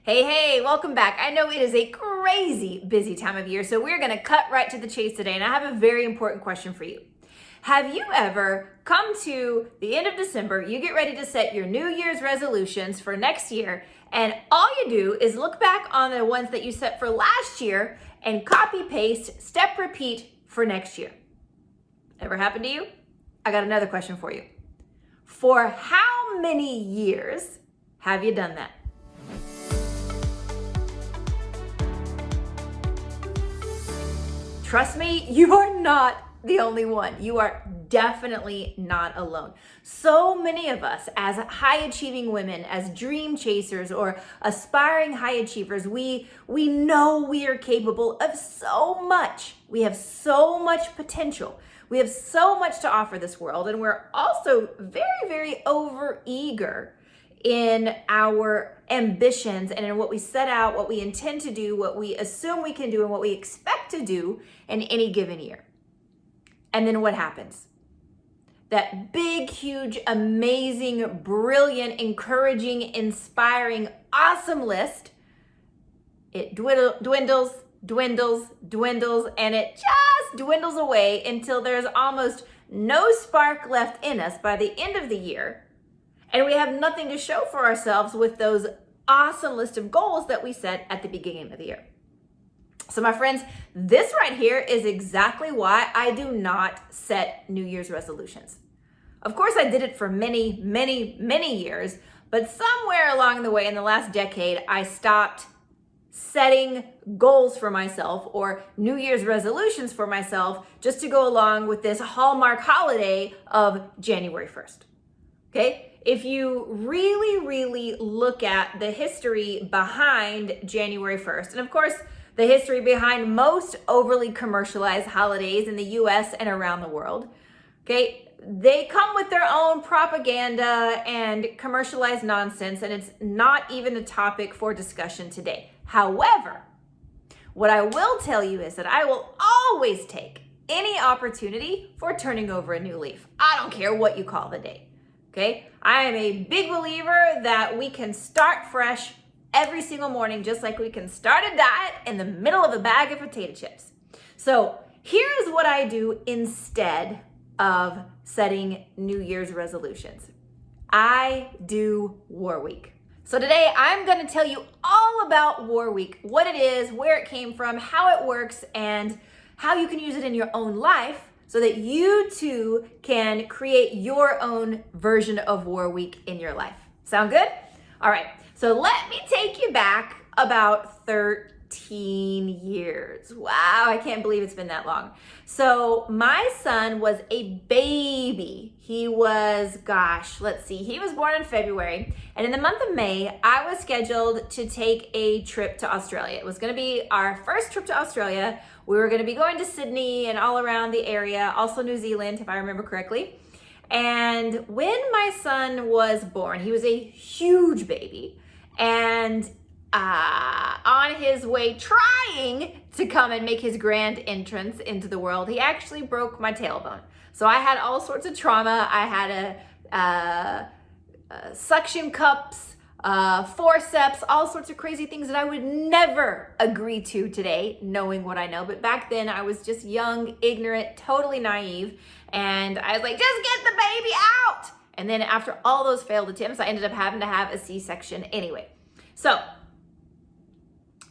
Hey, welcome back. I know it is a crazy busy time of year, so we're going to cut right to the chase today, and I have a very important question for you. Have you ever come to the end of December, you get ready to set your New Year's resolutions for next year, and all you do is look back on the ones that you set for last year and copy, paste, step, repeat for next year? Ever happened to you? I got another question for you. For how many years have you done that? Trust me, you are not the only one. You are definitely not alone. So many of us, as high achieving women, as dream chasers or aspiring high achievers, we know we are capable of so much. We have so much potential. We have so much to offer this world, and we're also very, very over-eager in our ambitions and in what we set out, what we intend to do, what we assume we can do, and what we expect to do in any given year. And then what happens? That big, huge, amazing, brilliant, encouraging, inspiring, awesome list, it dwindles, and it just dwindles away until there's almost no spark left in us by the end of the year. And we have nothing to show for ourselves with those awesome list of goals that we set at the beginning of the year. So my friends, this right here is exactly why I do not set New Year's resolutions. Of course, I did it for many, many, many years, but somewhere along the way in the last decade, I stopped setting goals for myself or New Year's resolutions for myself just to go along with this Hallmark holiday of January 1st. Okay? If you really, really look at the history behind January 1st, and of course, the history behind most overly commercialized holidays in the US and around the world, okay, they come with their own propaganda and commercialized nonsense, and it's not even a topic for discussion today. However, what I will tell you is that I will always take any opportunity for turning over a new leaf. I don't care what you call the day. Okay, I am a big believer that we can start fresh every single morning, just like we can start a diet in the middle of a bag of potato chips. So here's what I do instead of setting New Year's resolutions. I do War Week. So today I'm going to tell you all about War Week, what it is, where it came from, how it works, and how you can use it in your own life so that you too can create your own version of War Week in your life. Sound good? All right, so let me take you back about 13 years. Wow, I can't believe it's been that long. So my son was a baby. He was, he was born in February. And in the month of May, I was scheduled to take a trip to Australia. It was gonna be our first trip to Australia. We were gonna be going to Sydney and all around the area, also New Zealand, if I remember correctly. And when my son was born, he was a huge baby. And on his way trying to come and make his grand entrance into the world, he actually broke my tailbone. So I had all sorts of trauma. I had suction cups, forceps, all sorts of crazy things that I would never agree to today, knowing what I know. But back then I was just young, ignorant, totally naive. And I was like, just get the baby out. And then after all those failed attempts, I ended up having to have a C-section anyway. So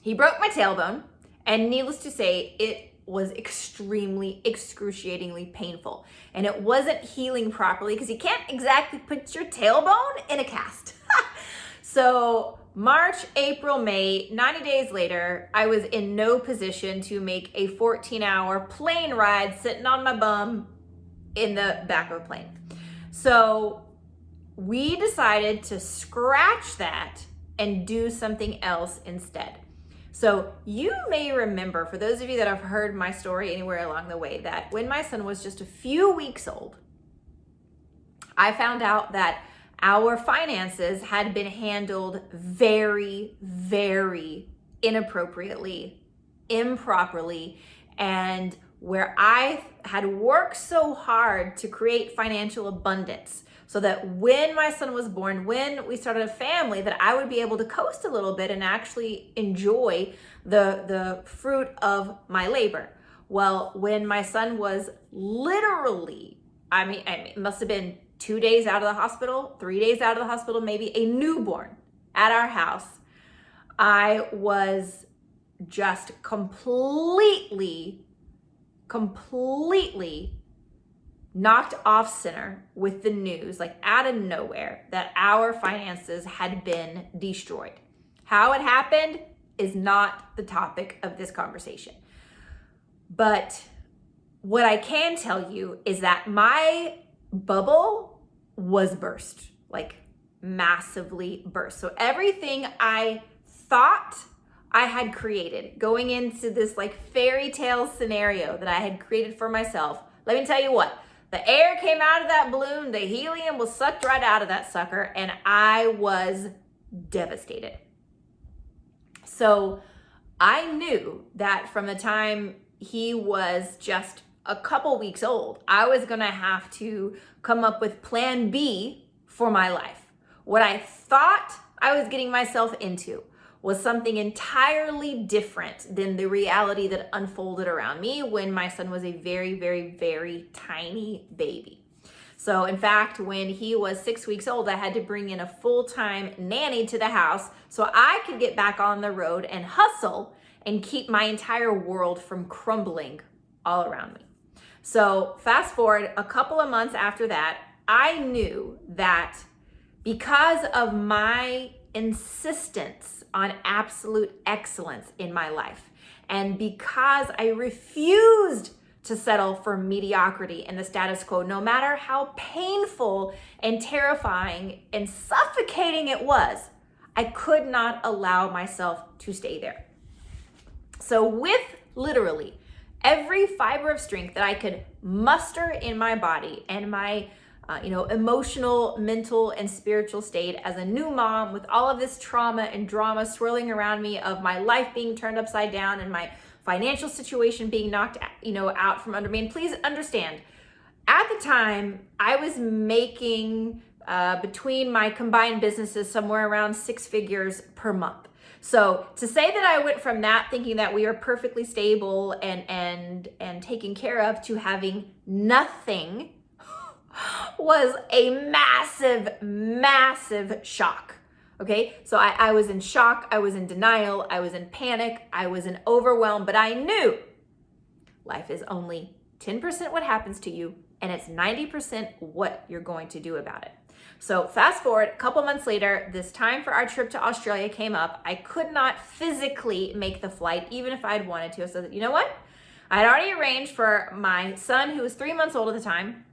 he broke my tailbone, and needless to say, it was extremely, excruciatingly painful. And it wasn't healing properly because you can't exactly put your tailbone in a cast. So March, April, May, 90 days later, I was in no position to make a 14-hour plane ride sitting on my bum in the back of a plane. So we decided to scratch that and do something else instead. So you may remember, for those of you that have heard my story anywhere along the way, that when my son was just a few weeks old, I found out that our finances had been handled very, very inappropriately, improperly, and where I had worked so hard to create financial abundance so that when my son was born, when we started a family, that I would be able to coast a little bit and actually enjoy the fruit of my labor. Well, when my son was literally, it must have been 2 days out of the hospital, 3 days out of the hospital, maybe a newborn at our house, I was just completely knocked off center with the news, like out of nowhere, that our finances had been destroyed. How it happened is not the topic of this conversation. But what I can tell you is that my bubble was burst, like massively burst. So everything I thought I had created going into this like fairy tale scenario that I had created for myself, let me tell you what, the air came out of that balloon, the helium was sucked right out of that sucker, and I was devastated. So I knew that from the time he was just a couple weeks old, I was gonna have to come up with plan B for my life. What I thought I was getting myself into was something entirely different than the reality that unfolded around me when my son was a very, very, very tiny baby. So in fact, when he was 6 weeks old, I had to bring in a full-time nanny to the house so I could get back on the road and hustle and keep my entire world from crumbling all around me. So fast forward a couple of months after that, I knew that because of my insistence on absolute excellence in my life, and because I refused to settle for mediocrity and the status quo, no matter how painful and terrifying and suffocating it was, I could not allow myself to stay there. So with literally every fiber of strength that I could muster in my body and my emotional, mental, and spiritual state as a new mom, with all of this trauma and drama swirling around me of my life being turned upside down and my financial situation being knocked out from under me. And please understand, at the time, I was making between my combined businesses somewhere around 6 figures per month. So to say that I went from that thinking that we are perfectly stable and taken care of to having nothing was a massive shock. Okay, so I was in shock, I was in denial, I was in panic, I was in overwhelm, but I knew life is only 10% what happens to you, and it's 90% what you're going to do about it. So fast forward, a couple months later, this time for our trip to Australia came up. I could not physically make the flight, even if I'd wanted to. So you know what? I'd already arranged for my son, who was 3 months old at the time,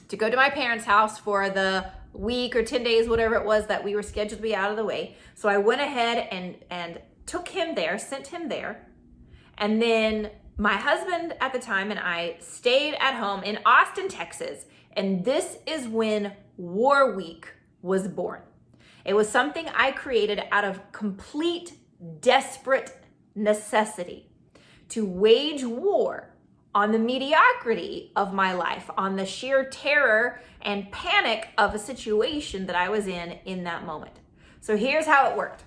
to go to my parents' house for the week or 10 days, whatever it was that we were scheduled to be out of the way. So I went ahead and took him there, sent him there. And then my husband at the time and I stayed at home in Austin, Texas. And this is when War Week was born. It was something I created out of complete, desperate necessity to wage war on the mediocrity of my life, on the sheer terror and panic of a situation that I was in that moment. So here's how it worked.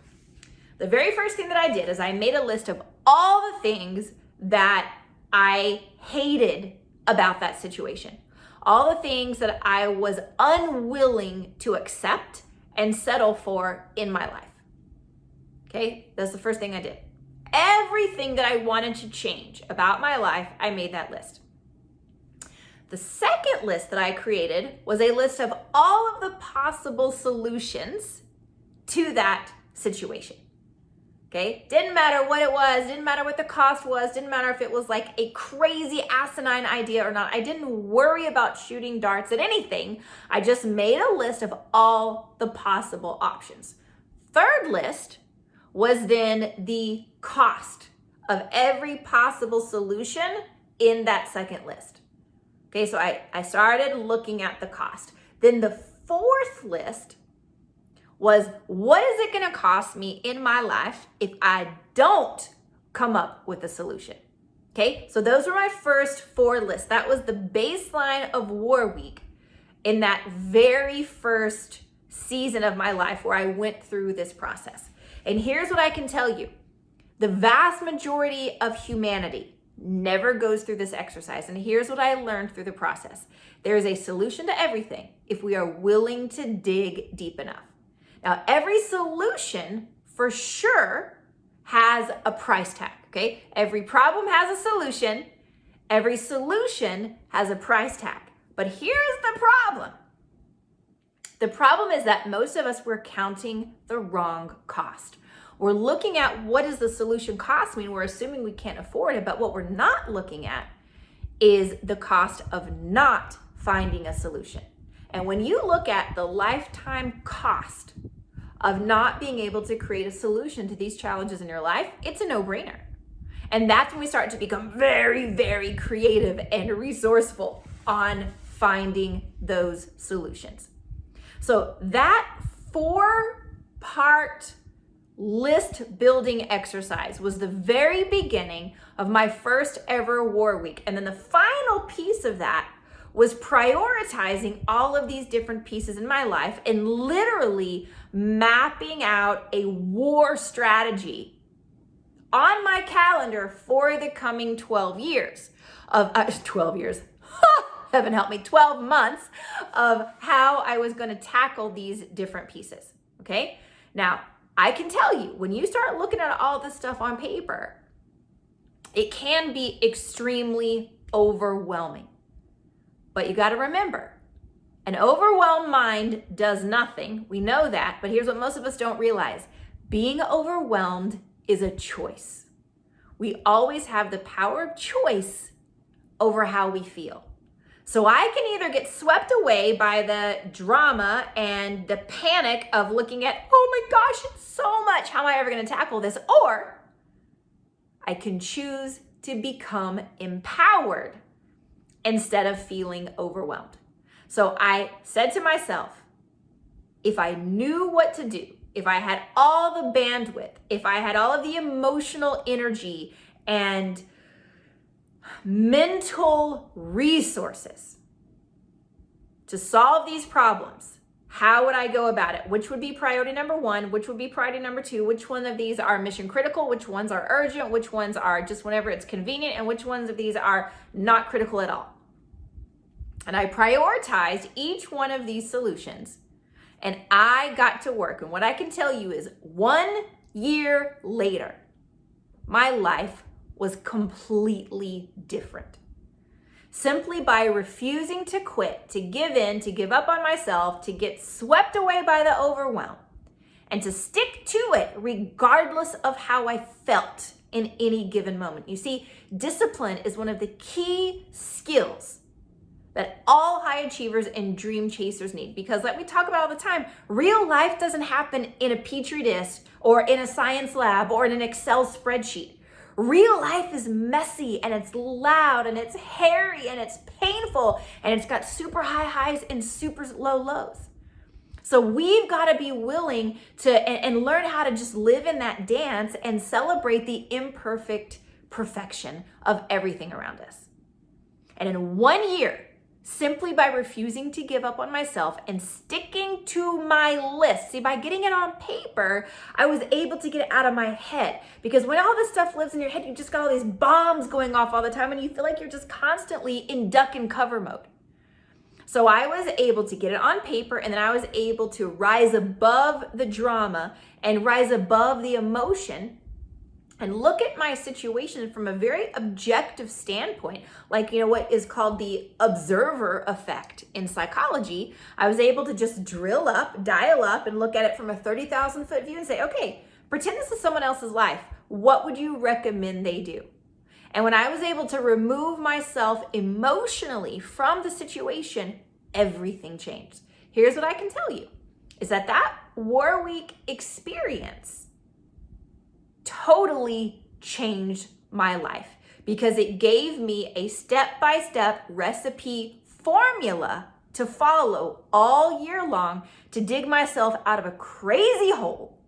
The very first thing that I did is I made a list of all the things that I hated about that situation. All the things that I was unwilling to accept and settle for in my life. Okay, that's the first thing I did. Everything that I wanted to change about my life, I made that list. The second list that I created was a list of all of the possible solutions to that situation. Okay, didn't matter what it was, didn't matter what the cost was, didn't matter if it was like a crazy asinine idea or not. I didn't worry about shooting darts at anything. I just made a list of all the possible options. Third list was then the cost of every possible solution in that second list. Okay, so I started looking at the cost. Then the fourth list was, what is it gonna cost me in my life if I don't come up with a solution? Okay, so those were my first 4 lists. That was the baseline of War Week. in that very first season of my life where I went through this process. And here's what I can tell you. The vast majority of humanity never goes through this exercise. And here's what I learned through the process. There is a solution to everything if we are willing to dig deep enough. Now, every solution for sure has a price tag, okay? Every problem has a solution. Every solution has a price tag. But here's the problem. The problem is that most of us, we're counting the wrong cost. We're looking at what does the solution cost mean? We're assuming we can't afford it, but what we're not looking at is the cost of not finding a solution. And when you look at the lifetime cost of not being able to create a solution to these challenges in your life, it's a no-brainer. And that's when we start to become very, very creative and resourceful on finding those solutions. So that 4-part list building exercise was the very beginning of my first ever war week. And then the final piece of that was prioritizing all of these different pieces in my life and literally mapping out a war strategy on my calendar for the coming 12 years of 12 years. Heaven help me, 12 months of how I was going to tackle these different pieces. Okay. Now, I can tell you, when you start looking at all this stuff on paper, it can be extremely overwhelming. But you got to remember, an overwhelmed mind does nothing. We know that, but here's what most of us don't realize. Being overwhelmed is a choice. We always have the power of choice over how we feel. So I can either get swept away by the drama and the panic of looking at, oh my gosh, it's so much. How am I ever going to tackle this? Or I can choose to become empowered instead of feeling overwhelmed. So I said to myself, if I knew what to do, if I had all the bandwidth, if I had all of the emotional energy and mental resources to solve these problems, how would I go about it? Which would be priority number 1? Which would be priority number 2? Which one of these are mission critical? Which ones are urgent? Which ones are just whenever it's convenient? And which ones of these are not critical at all? And I prioritized each one of these solutions and I got to work. And what I can tell you is 1 year later, my life was completely different. Simply by refusing to quit, to give in, to give up on myself, to get swept away by the overwhelm, and to stick to it regardless of how I felt in any given moment. You see, discipline is one of the key skills that all high achievers and dream chasers need. Because like we talk about all the time, real life doesn't happen in a petri dish or in a science lab or in an Excel spreadsheet. Real life is messy and it's loud and it's hairy and it's painful and it's got super high highs and super low lows. So we've got to be willing to and learn how to just live in that dance and celebrate the imperfect perfection of everything around us. And in 1 year, simply by refusing to give up on myself and sticking to my list. See, by getting it on paper, I was able to get it out of my head. Because when all this stuff lives in your head, you just got all these bombs going off all the time and you feel like you're just constantly in duck and cover mode. So I was able to get it on paper and then I was able to rise above the drama and rise above the emotion and look at my situation from a very objective standpoint, like, what is called the observer effect in psychology. I was able to just dial up and look at it from a 30,000 foot view and say, okay, pretend this is someone else's life. What would you recommend they do? And when I was able to remove myself emotionally from the situation, everything changed. Here's what I can tell you, is that War Week experience totally changed my life because it gave me a step-by-step recipe formula to follow all year long to dig myself out of a crazy hole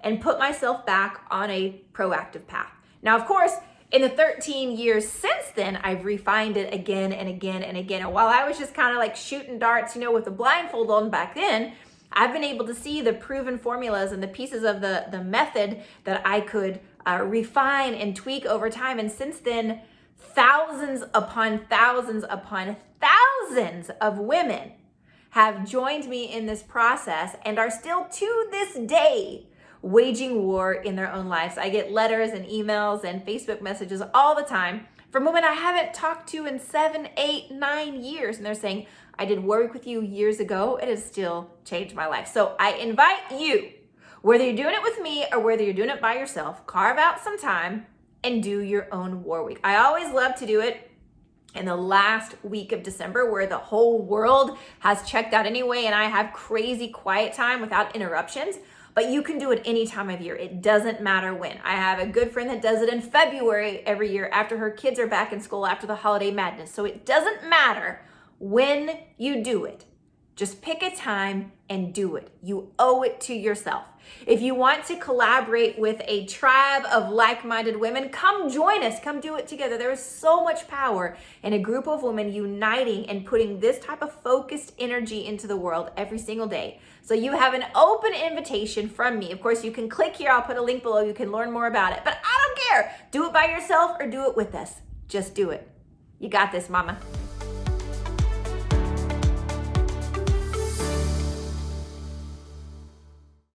and put myself back on a proactive path. Now, of course, In the 13 years since then, I've refined it again and again and again. And while I was just kind of like shooting darts, with a blindfold on back then, I've been able to see the proven formulas and the pieces of the method that I could refine and tweak over time. And since then, thousands upon thousands upon thousands of women have joined me in this process and are still to this day waging war in their own lives. I get letters and emails and Facebook messages all the time from women I haven't talked to in 7, 8, 9 years. And they're saying, I did work with you years ago. It has still changed my life. So I invite you, whether you're doing it with me or whether you're doing it by yourself, carve out some time and do your own war week. I always love to do it in the last week of December where the whole world has checked out anyway and I have crazy quiet time without interruptions. But you can do it any time of year. It doesn't matter when. I have a good friend that does it in February every year after her kids are back in school after the holiday madness. So it doesn't matter when you do it. Just pick a time and do it. You owe it to yourself. If you want to collaborate with a tribe of like-minded women, come join us. Come do it together. There is so much power in a group of women uniting and putting this type of focused energy into the world every single day. So you have an open invitation from me. Of course, you can click here. I'll put a link below. You can learn more about it. But I don't care. Do it by yourself or do it with us. Just do it. You got this, mama.